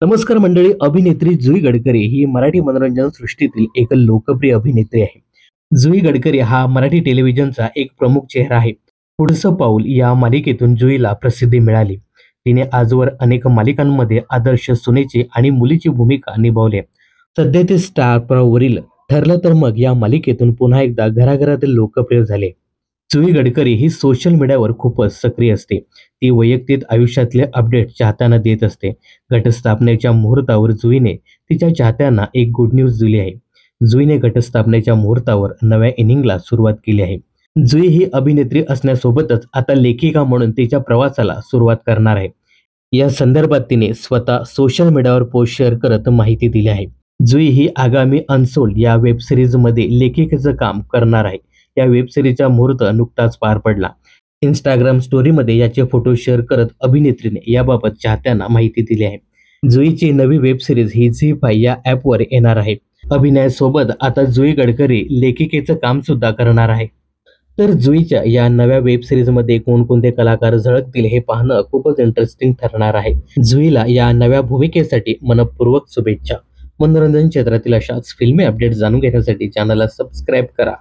नमस्कार मंडळी. अभिनेत्री जुई गडकरी ही मराठी मनोरंजन सृष्टीतील एक लोकप्रिय अभिनेत्री आहे. जुई गडकरी हा मराठी टेलिव्हिजनचा एक प्रमुख चेहरा आहे. पुढचं पाऊल या मालिकेतून जुईला प्रसिद्धी मिळाली. तिने आजवर अनेक मालिकांमध्ये आदर्श सुनेची आणि मुलीची भूमिका निभावली आहे. सध्या ते स्टार प्रवाहवरील ठरलं तर मग या मालिकेतून पुन्हा एकदा घराघरातील लोकप्रिय झाले. जुई गडकरी ही सोशल मीडियावर खूपच सक्रिय असते. ती वैयक्तिक आयुष्यातले अपडेट चाहत्यांना देत असते. घटस्थापनेच्या मुहूर्तावर जुईने तिच्या चाहत्यांना एक गुड न्यूज दिली आहे. जुईने घटस्थापनेच्या मुहूर्तावर नव्या इनिंगला सुरुवात केली आहे. जुई ही अभिनेत्री असण्यासोबतच आता लेखिका म्हणून तिच्या प्रवासाला सुरुवात करणार आहे. या संदर्भात तिने स्वतः सोशल मीडियावर पोस्ट शेअर करत माहिती दिली आहे. जुई ही आगामी अनसोल्ड या वेब सिरीजमध्ये लेखिकेचं काम करणार आहे. या वेब सिरीजचा मुहूर्त नुकताच पार पडला. इंस्टाग्राम स्टोरीमध्ये याचे फोटो शेअर करत अभिनेत्रीने याबाबत चाहत्यांना माहिती दिली आहे. जुईची नवी वेब सिरीज ही झी5 या ॲपवर येणार आहे. अभिनयासोबत आता जुई गडकरी लेखिकेचं काम सुद्धा करणार आहे. तर जुईच्या या नव्या वेब सिरीजमध्ये कोणकोणते कलाकार झळकतील हे पाहणं खूपच इंटरेस्टिंग ठरणार आहे. जुईला या नव्या भूमिकेसाठी मनपूर्वक शुभेच्छा. मनोरंजन क्षेत्रातील अशाच फिल्मी अपडेट जाणून घेण्यासाठी चॅनलला सबस्क्राईब करा.